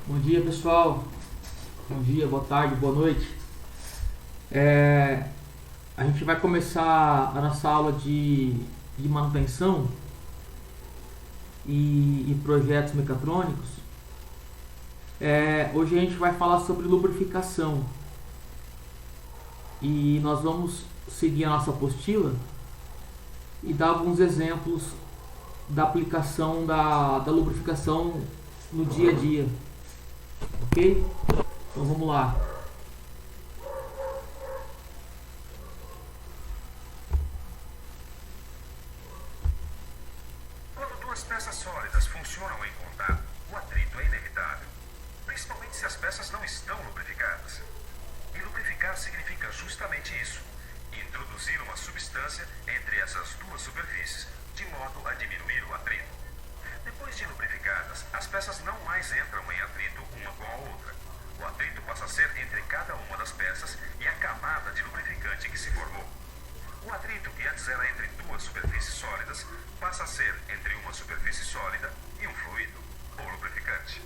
Bom dia, pessoal. Bom dia, boa tarde, boa noite. A gente vai começar a nossa aula de manutenção e projetos mecatrônicos. Hoje a gente vai falar sobre lubrificação e nós vamos seguir a nossa apostila e dar alguns exemplos da aplicação da lubrificação no dia a dia. Ok? Então vamos lá. Quando duas peças sólidas funcionam em contato, o atrito é inevitável, principalmente se as peças não estão lubrificadas. E lubrificar significa justamente isso: introduzir uma substância entre essas duas superfícies, de modo a diminuir o atrito. Depois de lubrificadas, as peças não mais entram em atrito uma com a outra. O atrito passa a ser entre cada uma das peças e a camada de lubrificante que se formou. O atrito que antes era entre duas superfícies sólidas passa a ser entre uma superfície sólida e um fluido, ou lubrificante.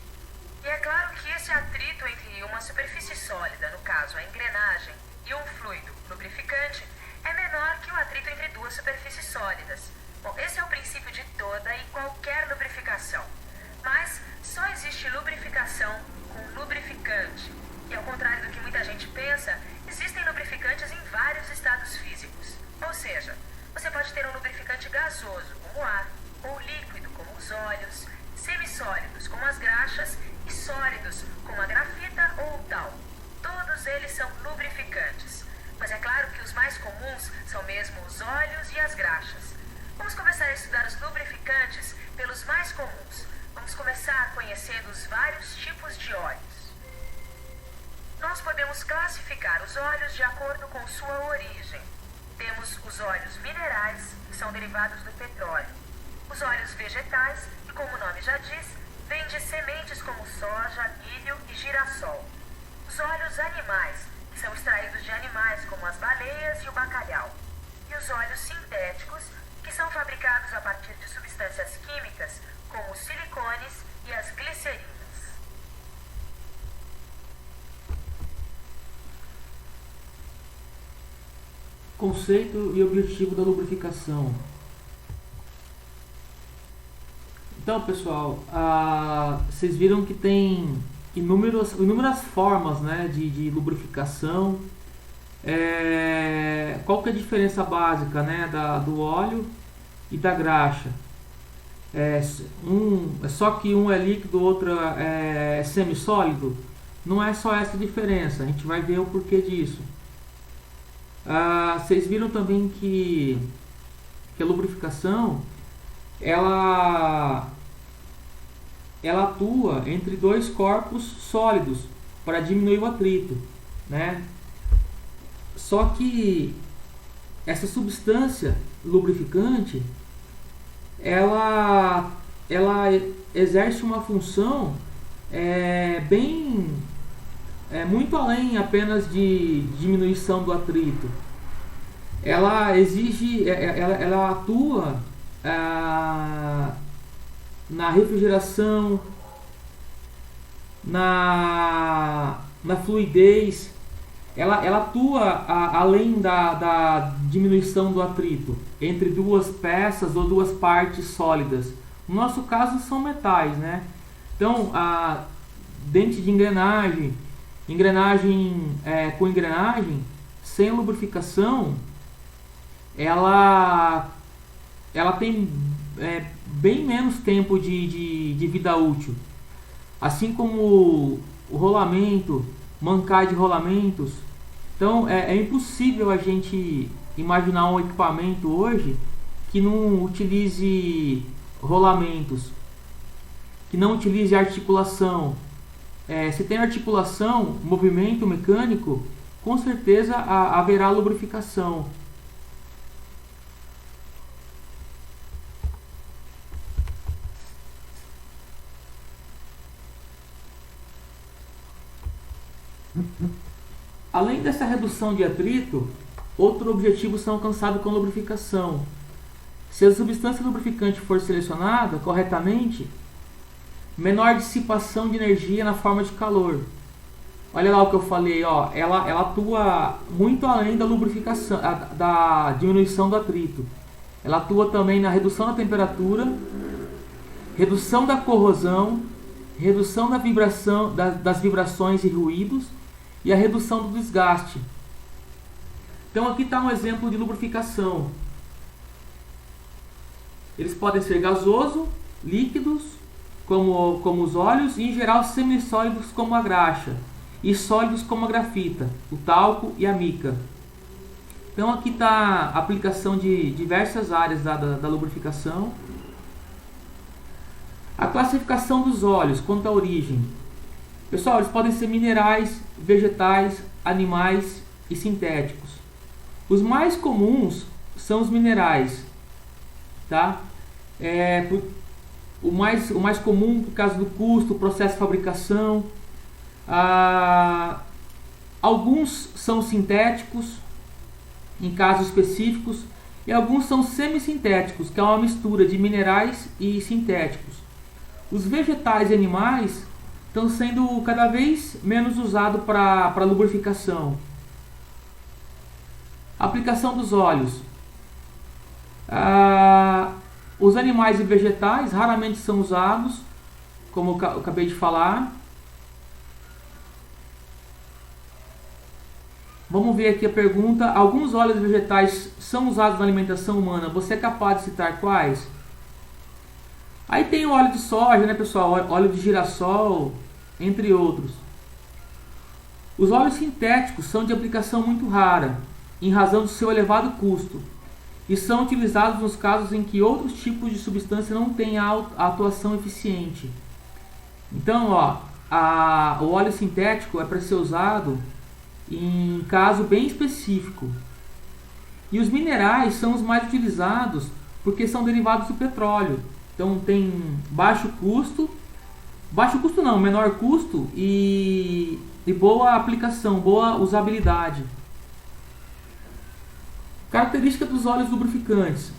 E é claro que esse atrito entre uma superfície sólida, no caso a engrenagem, e um fluido, lubrificante, é menor que o atrito entre duas superfícies sólidas. Bom, esse é o princípio de toda e qualquer lubrificação. Mas só existe lubrificação com lubrificante. E ao contrário do que muita gente pensa, existem lubrificantes em vários estados físicos. Ou seja, você pode ter um lubrificante gasoso, como o ar, ou líquido, como os óleos, semissólidos, como as graxas, e sólidos, como a grafita ou o tal. Todos eles são lubrificantes. Mas é claro que os mais comuns são mesmo os óleos e as graxas. Vamos começar a estudar os lubrificantes pelos mais comuns. Vamos começar conhecendo os vários tipos de óleos. Nós podemos classificar os óleos de acordo com sua origem. Temos os óleos minerais, que são derivados do petróleo. Os óleos vegetais, que como o nome já diz, vêm de sementes como soja, milho e girassol. Os óleos animais, que são extraídos de animais como as baleias e o bacalhau. E os óleos sintéticos, que são fabricados a partir de substâncias químicas como os silicones e as glicerinas. Conceito e objetivo da lubrificação. Então, pessoal, vocês viram que tem inúmeras formas, né, de lubrificação. Qual que é a diferença básica, né, do óleo e da graxa? Só que um é líquido, o outro é semissólido? Não é só essa a diferença, a gente vai ver o porquê disso. Vocês viram também que a lubrificação ela atua entre dois corpos sólidos para diminuir o atrito, né? Só que essa substância lubrificante ela exerce uma função muito além apenas de diminuição do atrito. Ela atua na refrigeração, na fluidez. Ela atua além da diminuição do atrito entre duas peças ou duas partes sólidas. No nosso caso são metais, né? Então, a dente de engrenagem com engrenagem sem lubrificação, ela tem bem menos tempo de vida útil. Assim como o rolamento, mancar de rolamentos. Então é impossível a gente imaginar um equipamento hoje que não utilize rolamentos, que não utilize articulação. Se tem articulação, movimento mecânico, com certeza haverá lubrificação. Além dessa redução de atrito, outros objetivos são alcançados com a lubrificação. Se a substância lubrificante for selecionada corretamente, menor dissipação de energia na forma de calor. Olha lá o que eu falei, ó, ela atua muito além da lubrificação, da diminuição do atrito. Ela atua também na redução da temperatura, redução da corrosão, redução da vibração, das vibrações e ruídos e a redução do desgaste. Então aqui está um exemplo de lubrificação. Eles podem ser gasoso, líquidos, como os óleos, e em geral semissólidos como a graxa, e sólidos como a grafita, o talco e a mica. Então aqui está a aplicação de diversas áreas da lubrificação. A classificação dos óleos quanto à origem. Pessoal, eles podem ser minerais, vegetais, animais e sintéticos. Os mais comuns são os minerais, tá? O mais comum por causa do custo, processo de fabricação. Alguns são sintéticos em casos específicos e alguns são semissintéticos, que é uma mistura de minerais e sintéticos. Os vegetais e animais estão sendo cada vez menos usados para lubrificação. Aplicação dos óleos. Os animais e vegetais raramente são usados, como eu acabei de falar. Vamos ver aqui a pergunta. Alguns óleos vegetais são usados na alimentação humana. Você é capaz de citar quais? Aí tem o óleo de soja, né, pessoal? Óleo de girassol, entre outros. Os óleos sintéticos são de aplicação muito rara, em razão do seu elevado custo, e são utilizados nos casos em que outros tipos de substância não têm a atuação eficiente. Então, o óleo sintético é para ser usado em caso bem específico. E os minerais são os mais utilizados porque são derivados do petróleo. Então tem menor custo e boa aplicação, boa usabilidade. Característica dos óleos lubrificantes.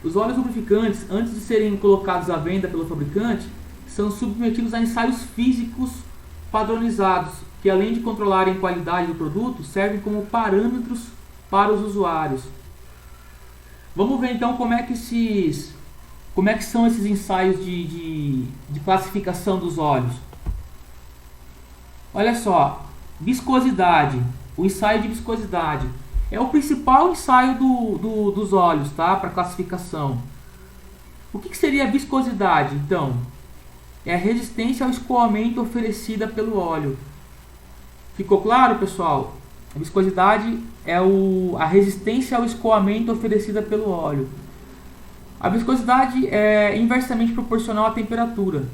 Os óleos lubrificantes, antes de serem colocados à venda pelo fabricante, são submetidos a ensaios físicos padronizados, que além de controlarem a qualidade do produto, servem como parâmetros para os usuários. Vamos ver então como é que são esses ensaios de classificação dos óleos. Olha só, viscosidade. O ensaio de viscosidade é o principal ensaio dos óleos, tá? Para classificação. O que seria a viscosidade, então? É a resistência ao escoamento oferecida pelo óleo. Ficou claro, pessoal? A viscosidade é a resistência ao escoamento oferecida pelo óleo. A viscosidade é inversamente proporcional à temperatura.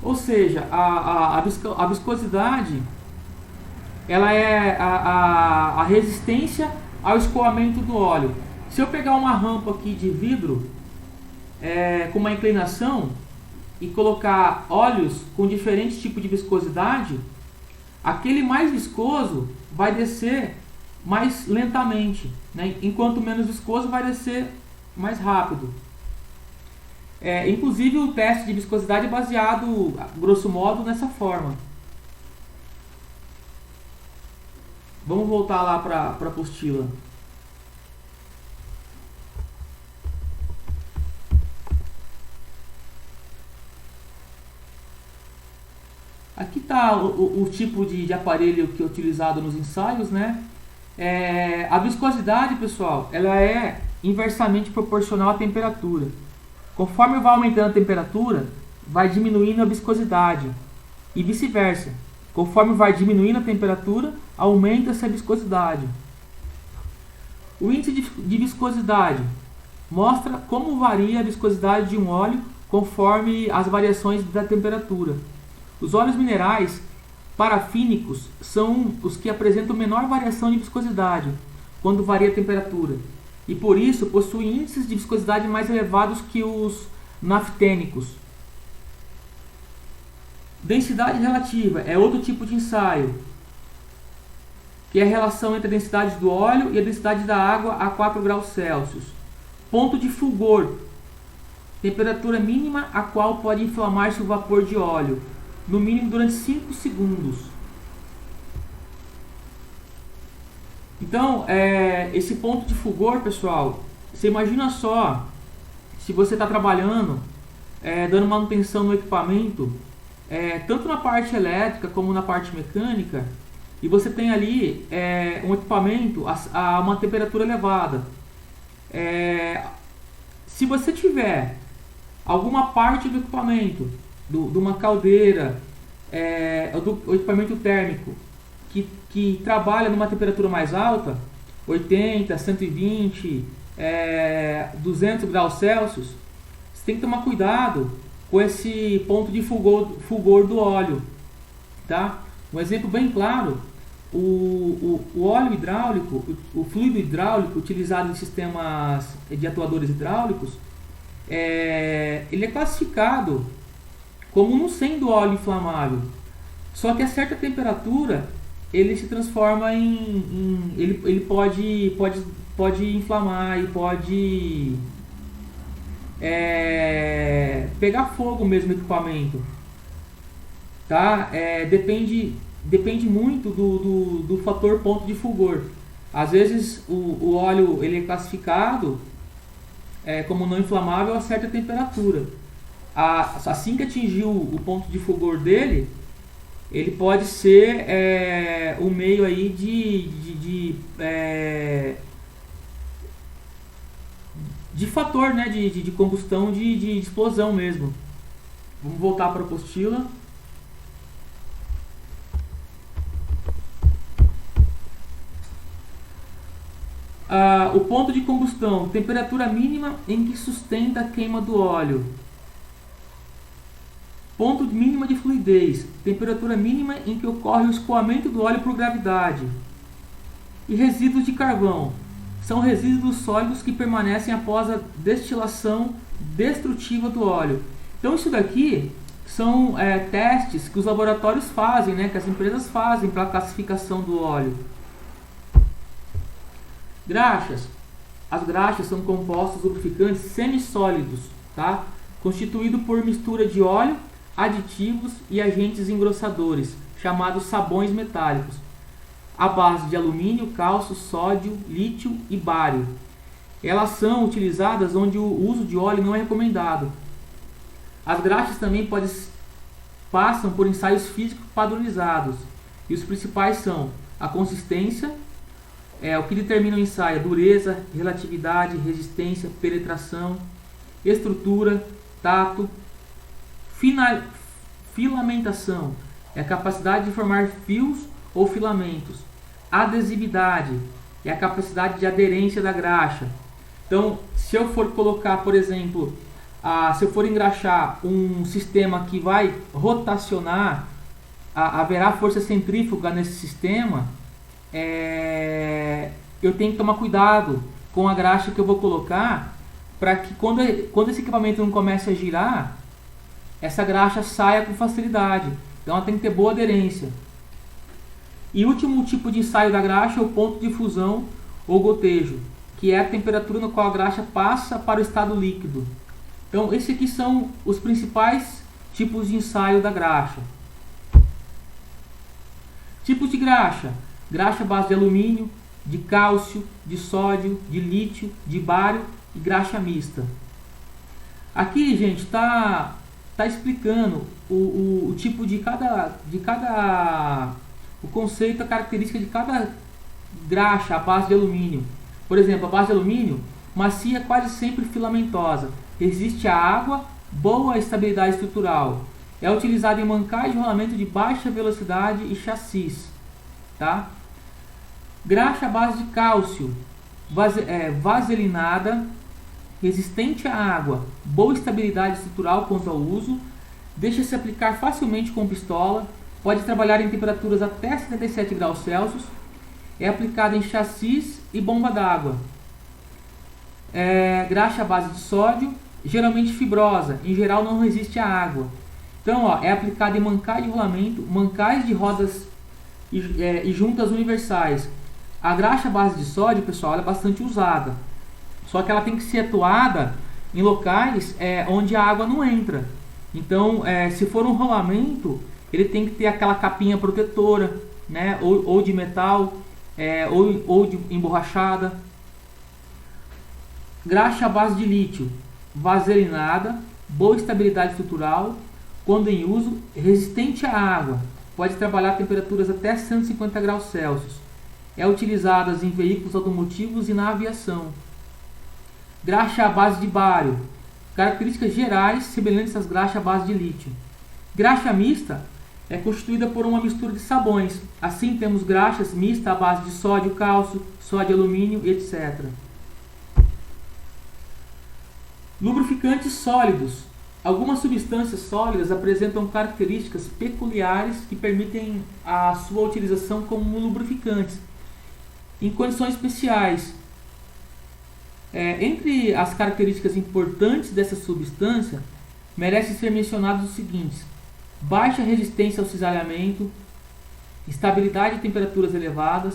Ou seja, a viscosidade ela é a resistência ao escoamento do óleo. Se eu pegar uma rampa aqui de vidro com uma inclinação e colocar óleos com diferentes tipos de viscosidade, aquele mais viscoso vai descer mais lentamente, né? Enquanto menos viscoso vai descer mais rápido. Inclusive o teste de viscosidade é baseado, grosso modo, nessa forma. Vamos voltar lá para a apostila. Aqui está o tipo de aparelho que é utilizado nos ensaios, né? A viscosidade, pessoal, ela é inversamente proporcional à temperatura. Conforme vai aumentando a temperatura, vai diminuindo a viscosidade e vice-versa. Conforme vai diminuindo a temperatura, aumenta-se a viscosidade. O índice de viscosidade mostra como varia a viscosidade de um óleo conforme as variações da temperatura. Os óleos minerais parafínicos são os que apresentam menor variação de viscosidade quando varia a temperatura, e por isso possuem índices de viscosidade mais elevados que os naftênicos. Densidade relativa é outro tipo de ensaio, que é a relação entre a densidade do óleo e a densidade da água a 4 graus Celsius. Ponto de fulgor temperatura mínima a qual pode inflamar-se o vapor de óleo, no mínimo durante 5 segundos. Então, esse ponto de fulgor, pessoal, você imagina só, se você está trabalhando, dando manutenção no equipamento, tanto na parte elétrica como na parte mecânica, e você tem ali um equipamento a uma temperatura elevada. Se você tiver alguma parte do equipamento, de uma caldeira, do equipamento térmico, que trabalha numa temperatura mais alta, 80, 120, 200 graus Celsius, você tem que tomar cuidado com esse ponto de fulgor do óleo, tá? Um exemplo bem claro, o óleo hidráulico, o fluido hidráulico utilizado em sistemas de atuadores hidráulicos, ele é classificado como não sendo óleo inflamável, só que a certa temperatura ele se transforma ele pode inflamar e pode pegar fogo mesmo no equipamento, tá? Depende muito do fator ponto de fulgor. Às vezes o óleo ele é classificado como não inflamável a certa temperatura. Assim que atingiu o ponto de fulgor dele, ele pode ser um meio aí de fator, né, de combustão, de explosão mesmo. Vamos voltar para a apostila. O ponto de combustão, temperatura mínima em que sustenta a queima do óleo. Ponto mínima de fluidez, temperatura mínima em que ocorre o escoamento do óleo por gravidade. E resíduos de carvão, são resíduos sólidos que permanecem após a destilação destrutiva do óleo. Então isso daqui são testes que os laboratórios fazem, né, que as empresas fazem para a classificação do óleo. Graxas. As graxas são compostos lubrificantes semissólidos, tá? Constituído por mistura de óleo, aditivos e agentes engrossadores, chamados sabões metálicos, à base de alumínio, cálcio, sódio, lítio e bário. Elas são utilizadas onde o uso de óleo não é recomendado. As graxas também passam por ensaios físicos padronizados, e os principais são a consistência, o que determina o ensaio: dureza, relatividade, resistência, penetração, estrutura, tato, filamentação, a capacidade de formar fios ou filamentos, adesividade, a capacidade de aderência da graxa. Então, se eu for colocar, por exemplo, se eu for engraxar um sistema que vai rotacionar, haverá força centrífuga nesse sistema, eu tenho que tomar cuidado com a graxa que eu vou colocar, para que quando esse equipamento não comece a girar, essa graxa saia com facilidade. Então ela tem que ter boa aderência. E o último tipo de ensaio da graxa é o ponto de fusão ou gotejo, que é a temperatura na qual a graxa passa para o estado líquido. Então esses aqui são os principais tipos de ensaio da graxa. Tipos de graxa: graxa à base de alumínio, de cálcio, de sódio, de lítio, de bário e graxa mista. Aqui, gente, está explicando o tipo o conceito, a característica de cada graxa à base de alumínio. Por exemplo, a base de alumínio, macia, quase sempre filamentosa, resiste à água, boa estabilidade estrutural. É utilizada em mancais de rolamento de baixa velocidade e chassis, tá? Graxa à base de cálcio, vaselinada, resistente à água, boa estabilidade estrutural quanto ao uso, deixa-se aplicar facilmente com pistola, pode trabalhar em temperaturas até 77 graus Celsius, é aplicada em chassis e bomba d'água. Graxa à base de sódio, geralmente fibrosa, em geral não resiste à água. Então, é aplicada em mancais de rolamento, mancais de rodas e juntas universais. A graxa à base de sódio, pessoal, ela é bastante usada. Só que ela tem que ser atuada em locais onde a água não entra. Então, se for um rolamento, ele tem que ter aquela capinha protetora, né? Ou de metal, ou de emborrachada. Graxa à base de lítio, vaselinada, boa estabilidade estrutural, quando em uso, resistente à água, pode trabalhar a temperaturas até 150 graus Celsius. É utilizada em veículos automotivos e na aviação. Graxa à base de bário, características gerais semelhantes às graxas à base de lítio. Graxa mista é constituída por uma mistura de sabões. Assim temos graxas mistas à base de sódio, cálcio, sódio, alumínio, etc. Lubrificantes sólidos. Algumas substâncias sólidas apresentam características peculiares que permitem a sua utilização como lubrificantes em condições especiais. Entre as características importantes dessa substância, merecem ser mencionados os seguintes: baixa resistência ao cisalhamento, estabilidade de temperaturas elevadas,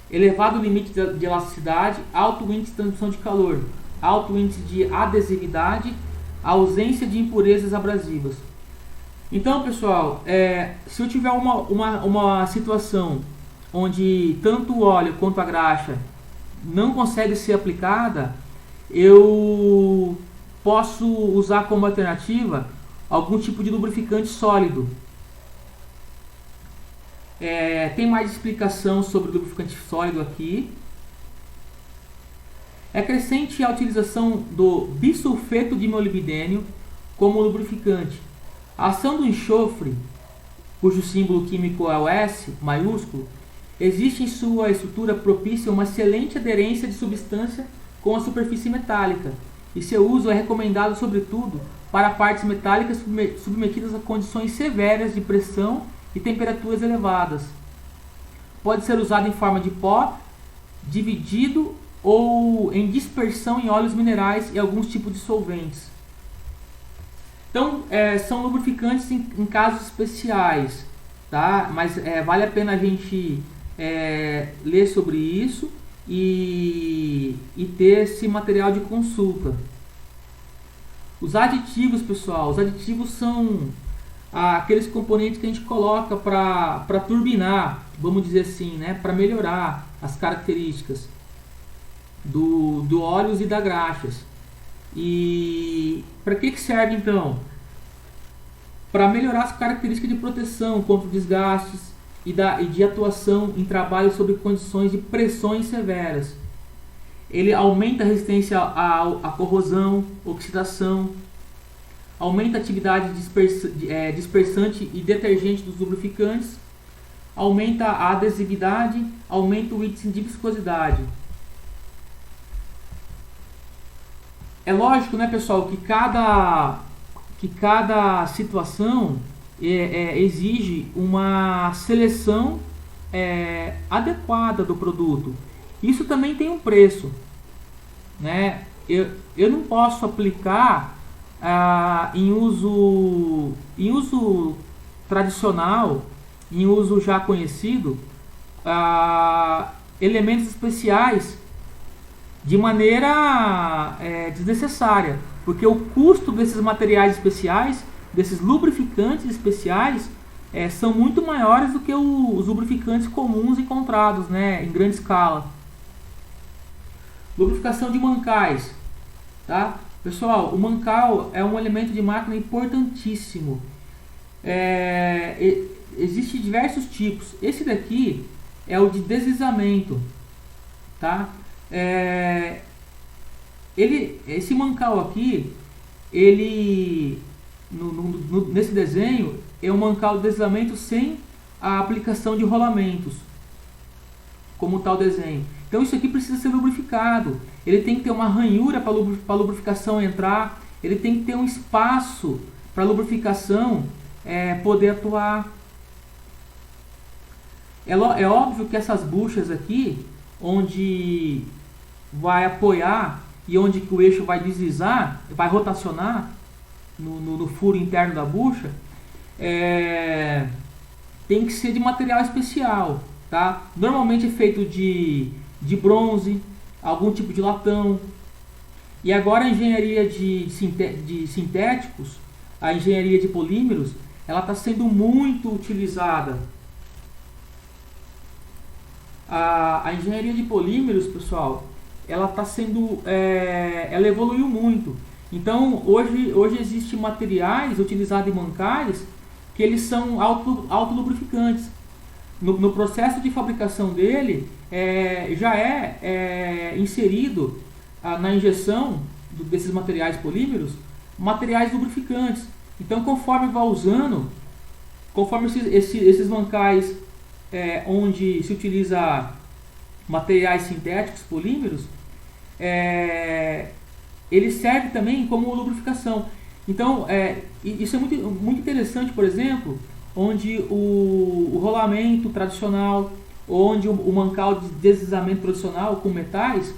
elevado limite de elasticidade, alto índice de transmissão de calor, alto índice de adesividade, ausência de impurezas abrasivas. Então, pessoal, se eu tiver uma situação onde tanto o óleo quanto a graxa não consegue ser aplicada, eu posso usar como alternativa algum tipo de lubrificante sólido. Tem mais explicação sobre o lubrificante sólido aqui. É crescente a utilização do bisulfeto de molibdênio como lubrificante. A ação do enxofre, cujo símbolo químico é o S maiúsculo, existe em sua estrutura propícia uma excelente aderência de substância com a superfície metálica, e seu uso é recomendado sobretudo para partes metálicas submetidas a condições severas de pressão e temperaturas elevadas. Pode ser usado em forma de pó, dividido ou em dispersão em óleos minerais e alguns tipos de solventes. Então, são lubrificantes em casos especiais, tá? Mas vale a pena a gente ler sobre isso e ter esse material de consulta. Os aditivos, pessoal, os aditivos são aqueles componentes que a gente coloca para turbinar, vamos dizer assim, né? Para melhorar as características do óleos e da graxas. E para que serve então? Para melhorar as características de proteção contra desgastes e de atuação em trabalho sob condições de pressões severas. Ele aumenta a resistência à corrosão, oxidação, aumenta a atividade dispersante e detergente dos lubrificantes, aumenta a adesividade, aumenta o índice de viscosidade. É lógico, né, pessoal, que cada situação exige uma seleção adequada do produto. Isso também tem um preço, né? Eu não posso aplicar em uso tradicional, em uso já conhecido, elementos especiais de maneira desnecessária, porque o custo desses materiais especiais, desses lubrificantes especiais, são muito maiores do que os lubrificantes comuns encontrados, né, em grande escala. Lubrificação de mancais, tá? Pessoal, o mancal é um elemento de máquina importantíssimo. Existem diversos tipos. Esse daqui é o de deslizamento, tá? Esse mancal aqui, ele nesse desenho é um mancal de deslizamento sem a aplicação de rolamentos, como tal desenho. Então isso aqui precisa ser lubrificado. Ele tem que ter uma ranhura para a lubrificação entrar. Ele tem que ter um espaço para a lubrificação poder atuar. É óbvio que essas buchas aqui, onde vai apoiar e onde que o eixo vai deslizar, vai rotacionar no furo interno da bucha, tem que ser de material especial, tá? Normalmente é feito de bronze, algum tipo de latão. E agora a engenharia de sintéticos, a engenharia de polímeros, ela está sendo muito utilizada. A engenharia de polímeros, pessoal, ela está sendo, ela evoluiu muito. Então hoje existem materiais utilizados em mancais que eles são autolubrificantes. No processo de fabricação dele, já é inserido na injeção desses materiais polímeros, materiais lubrificantes. Então, conforme vai usando, conforme esses mancais onde se utiliza materiais sintéticos, polímeros, ele serve também como lubrificação. Então, isso é muito interessante, por exemplo, onde o rolamento tradicional, onde o mancal de deslizamento tradicional com metais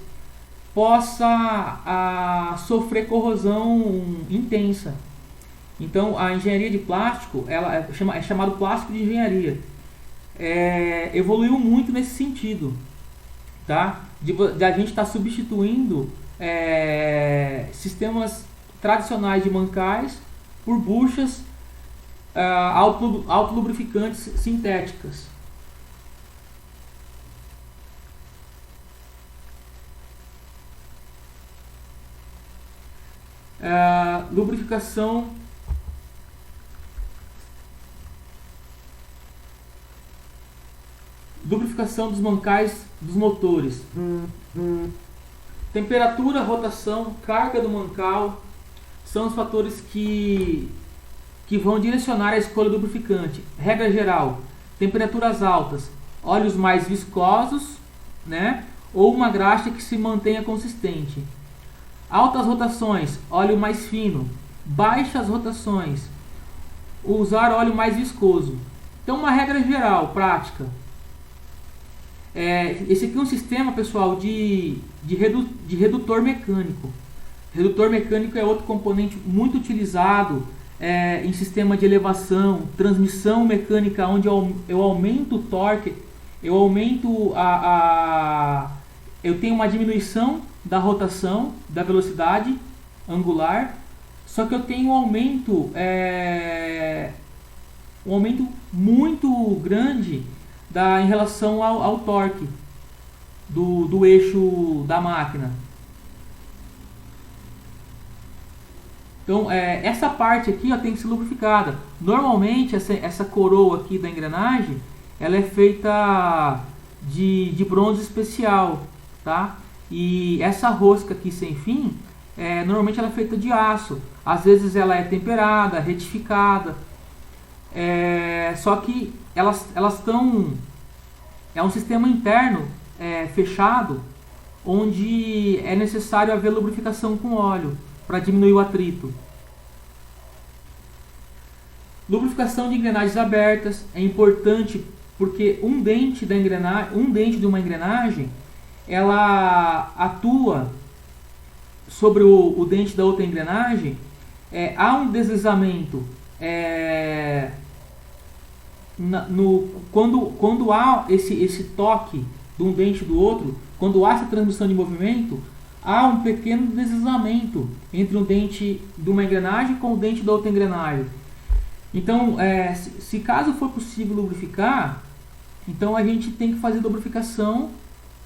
possa sofrer corrosão intensa. Então, a engenharia de plástico, ela é chamado plástico de engenharia, evoluiu muito nesse sentido, tá? De a gente estar substituindo sistemas tradicionais de mancais por buchas autolubrificantes sintéticas. Lubrificação dos mancais dos motores. Temperatura, rotação, carga do mancal são os fatores que vão direcionar a escolha do lubrificante. Regra geral: temperaturas altas, óleos mais viscosos, né? Ou uma graxa que se mantenha consistente. Altas rotações, óleo mais fino. Baixas rotações, usar óleo mais viscoso. Então, uma regra geral, prática. Esse aqui é um sistema, pessoal, de redutor mecânico. Redutor mecânico é outro componente muito utilizado em sistema de elevação, transmissão mecânica, onde eu aumento o torque, eu tenho uma diminuição da rotação, da velocidade angular, só que eu tenho um aumento muito grande em relação ao torque do eixo da máquina. Então, essa parte aqui tem que ser lubrificada. Normalmente, essa coroa aqui da engrenagem, ela é feita de bronze especial, tá? E essa rosca aqui sem fim, normalmente ela é feita de aço. Às vezes ela é temperada, retificada. Só que elas estão... É um sistema interno fechado, onde é necessário haver lubrificação com óleo para diminuir o atrito. Lubrificação de engrenagens abertas é importante porque um dente de uma engrenagem, ela atua sobre o dente da outra engrenagem. Há um deslizamento quando há esse toque de um dente do outro, quando há essa transmissão de movimento, há um pequeno deslizamento entre o dente de uma engrenagem com o dente da outra engrenagem. Então, se caso for possível lubrificar, então a gente tem que fazer lubrificação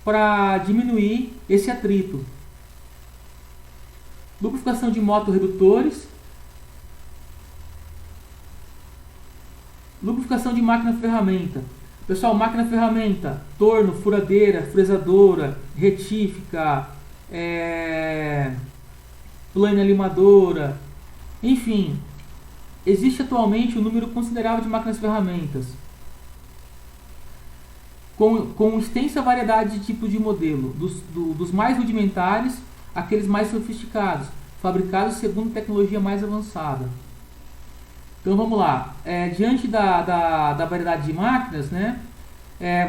para diminuir esse atrito. Lubrificação de motorredutores. Lubrificação de máquina-ferramenta. Pessoal, máquina-ferramenta, torno, furadeira, fresadora, retífica, plane limadora, enfim, existe atualmente um número considerável de máquinas-ferramentas com extensa variedade de tipos de modelo, dos mais rudimentares àqueles mais sofisticados, fabricados segundo tecnologia mais avançada. Então vamos lá, diante da variedade de máquinas, né,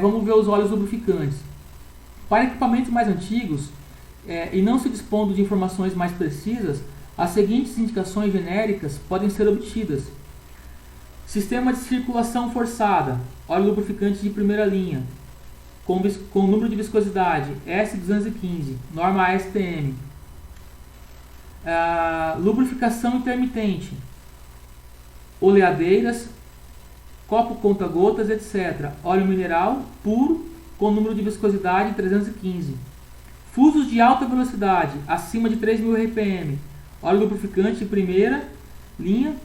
vamos ver os óleos lubrificantes. Para equipamentos mais antigos e não se dispondo de informações mais precisas, as seguintes indicações genéricas podem ser obtidas. Sistema de circulação forçada, óleo lubrificante de primeira linha, com número de viscosidade S215, norma ASTM. lubrificação intermitente, oleadeiras, copo conta-gotas, etc. Óleo mineral puro com número de viscosidade 315. Fusos de alta velocidade, acima de 3.000 RPM. Óleo lubrificante de primeira linha,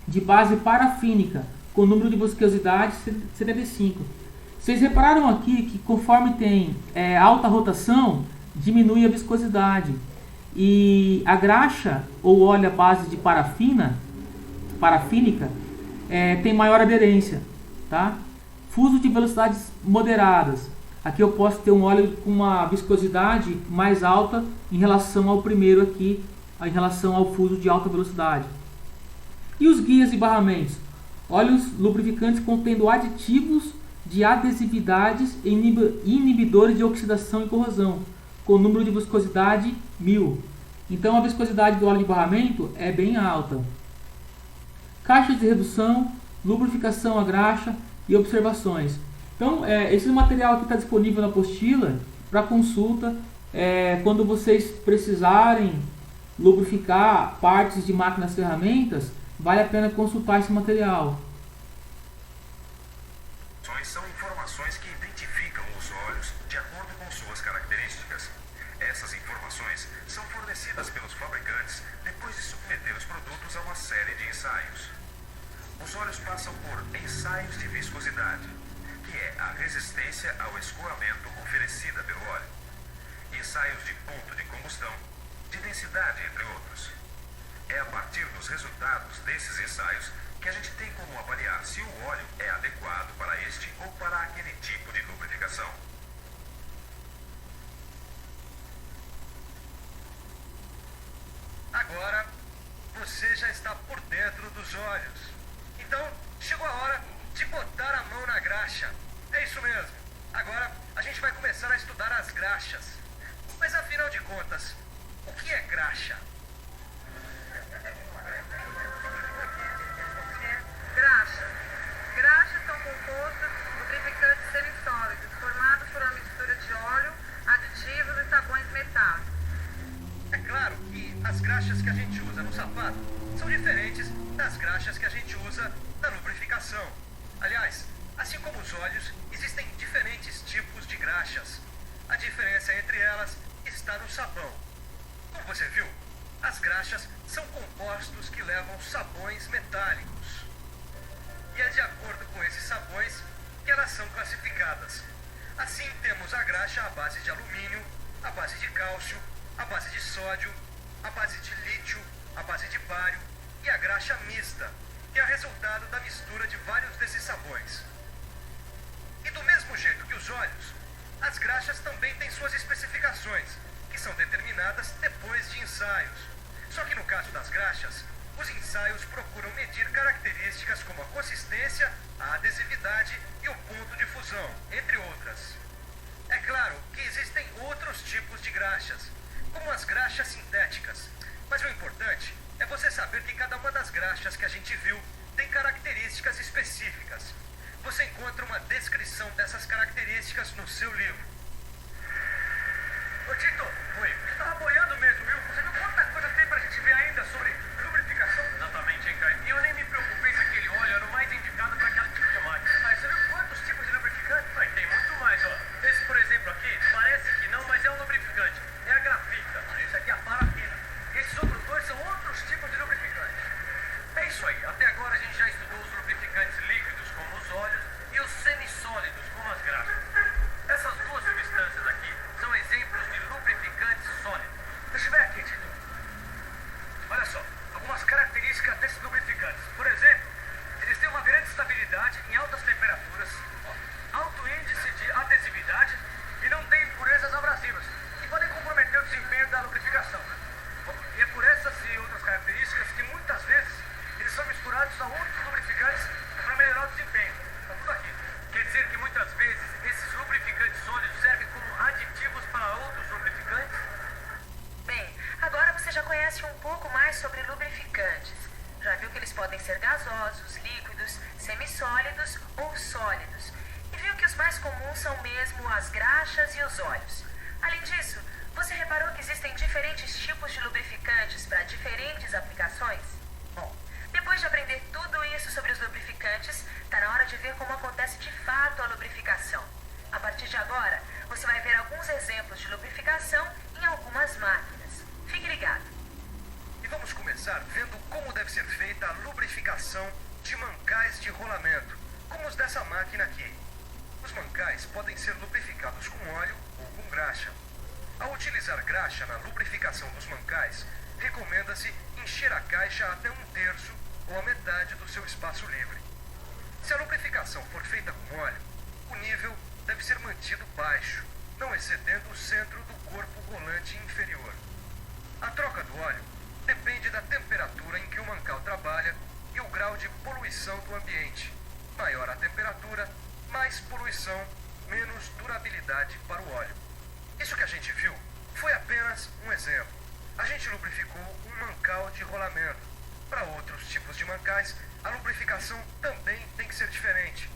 de base parafínica, com número de viscosidade 75. Vocês repararam aqui que conforme tem alta rotação, diminui a viscosidade. E a graxa, ou óleo à base de parafínica, tem maior aderência. Tá? Fuso de velocidades moderadas. Aqui eu posso ter um óleo com uma viscosidade mais alta em relação ao primeiro aqui, em relação ao fuso de alta velocidade. E os guias e barramentos? Óleos lubrificantes contendo aditivos de adesividades e inibidores de oxidação e corrosão, com número de viscosidade 1000. Então a viscosidade do óleo de barramento é bem alta. Caixas de redução, lubrificação a graxa e observações. Então esse material aqui está disponível na apostila para consulta. Quando vocês precisarem lubrificar partes de máquinas e ferramentas, vale a pena consultar esse material. São informações que identificam os óleos de acordo com suas características. Essas informações são fornecidas pelos fabricantes depois de submeter os produtos a uma série de ensaios. Os óleos passam por ensaios de viscosidade, que é a resistência ao escoamento oferecida pelo óleo, ensaios de ponto de combustão, de densidade, entre outros. É a partir dos resultados desses ensaios que a gente tem como avaliar se o óleo é adequado para este ou para aquele tipo de lubrificação. Agora, você já está por dentro dos óleos. Então, chegou a hora de botar a mão na graxa. É isso mesmo. Agora, a gente vai começar a estudar as graxas. Mas afinal de contas, o que é graxa? Graxas são compostos lubrificantes semissólidos, formados por uma mistura de óleo, aditivos e sabões metálicos. É claro que as graxas que a gente usa no sapato são diferentes das graxas que a gente usa na lubrificação. Aliás, assim como os óleos, existem diferentes tipos de graxas. A diferença entre elas está no sabão. Como você viu, as graxas são compostos que levam sabões metálicos. E é de acordo com esses sabões que elas são classificadas. Assim, temos a graxa à base de alumínio, à base de cálcio, à base de sódio, à base de lítio, à base de bário e a graxa mista, que é resultado da mistura de vários desses sabões. E do mesmo jeito que os óleos, as graxas também têm suas especificações, que são determinadas depois de ensaios. Só que no caso das graxas, os ensaios procuram medir características como a consistência, a adesividade e o ponto de fusão, entre outras. É claro que existem outros tipos de graxas, como as graxas sintéticas, mas o importante é você saber que cada uma das graxas que a gente viu tem características específicas. Você encontra uma descrição dessas características no seu livro. Ô Tito, oi, você tava boiando mesmo, viu? Você viu quanta coisa tem pra gente ver ainda sobre lubrificação? Exatamente, hein, Caio? E eu nem me preocupei se aquele óleo era o mais indicado para aquele tipo de máquina. Mas você viu quantos tipos de lubrificante? Mas tem muito mais, ó. Esse, por exemplo, aqui, parece que não, mas é um lubrificante. É a grafita. Esse aqui é a parafina. Esses outros dois são outros tipos de lubrificante. É isso aí. Até agora a gente já estudou os lubrificantes líquidos, como os óleos, e os semissólidos, como as graxas. Essas duas substâncias aqui são exemplos de lubrificantes sólidos. Deixa eu ver aqui, Tito. Olha só, algumas características desses lubrificantes. Por exemplo, eles têm uma grande estabilidade em altas temperaturas, alto índice de adesividade e não têm impurezas abrasivas, que podem comprometer o desempenho da lubrificação. Bom, e é por essas e outras características que muitas vezes eles são misturados a outros lubrificantes para melhorar o desempenho. Está tudo aqui. Quer dizer que muitas vezes esses lubrificantes sólidos servem como aditivos para outros lubrificantes? Bem, agora você já conhece um pouco mais sobre lubrificantes. Já viu que eles podem ser gasosos, líquidos, semissólidos ou sólidos. E viu que os mais comuns são mesmo as graxas e os óleos. Além disso, Você reparou que existem diferentes tipos de lubrificantes para diferentes aplicações? Bom, depois de aprender tudo isso sobre os lubrificantes, está na hora de ver como acontece de fato a lubrificação. A partir de agora, você vai ver alguns exemplos de lubrificação em algumas máquinas. Fique ligado. E vamos começar vendo como deve ser feita a lubrificação de mancais de rolamento, como os dessa máquina aqui. Os mancais podem ser lubrificados com óleo ou com graxa. Ao utilizar graxa na lubrificação dos mancais, recomenda-se encher a caixa até 1/3 ou a metade do seu espaço livre. Se a lubrificação for feita com óleo, o nível deve ser mantido baixo, não excedendo o centro do corpo rolante inferior. A troca do óleo depende da temperatura em que o mancal trabalha e o grau de poluição do ambiente. Maior a temperatura, mais poluição, menos durabilidade para o óleo. Isso que a gente viu foi apenas um exemplo. A gente lubrificou um mancal de rolamento. Para outros tipos de mancais, a lubrificação também tem que ser diferente.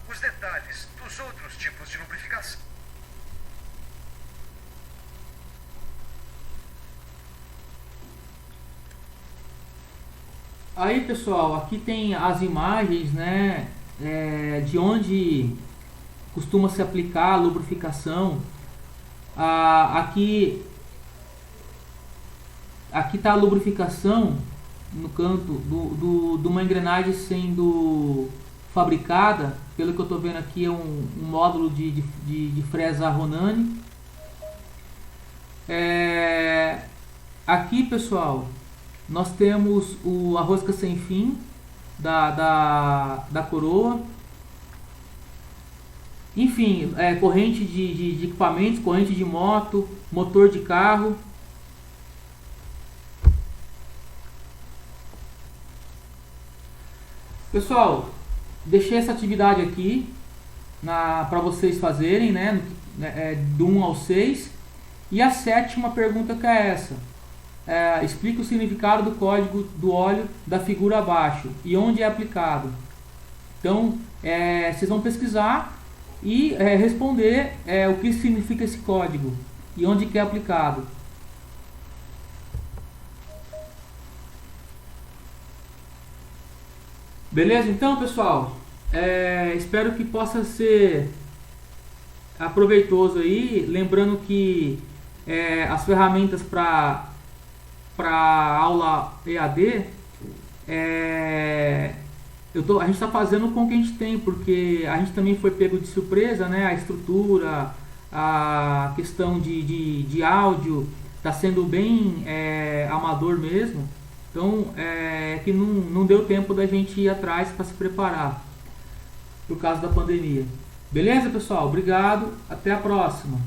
Os detalhes dos outros tipos de lubrificação. Aí, pessoal, aqui tem as imagens, né, de onde costuma se aplicar a lubrificação. Aqui está a lubrificação no canto de uma engrenagem sendo fabricada. Pelo que eu estou vendo aqui, é um módulo de fresa Ronani. Aqui, pessoal, nós temos a rosca sem fim da coroa. Enfim, corrente de equipamentos, corrente de moto, motor de carro. Pessoal, deixei essa atividade aqui para vocês fazerem, né, do 1 ao 6. E a 7ª pergunta que é essa. Explica o significado do código do óleo da figura abaixo e onde é aplicado. Então, vocês vão pesquisar e responder o que significa esse código e onde que é aplicado. Beleza? Então, pessoal, espero que possa ser proveitoso aí. Lembrando que as ferramentas para aula EAD, a gente está fazendo com o que a gente tem, porque a gente também foi pego de surpresa, né? A estrutura, a questão de áudio está sendo bem amador mesmo. Então, que não deu tempo da gente ir atrás para se preparar por causa da pandemia. Beleza, pessoal? Obrigado. Até a próxima.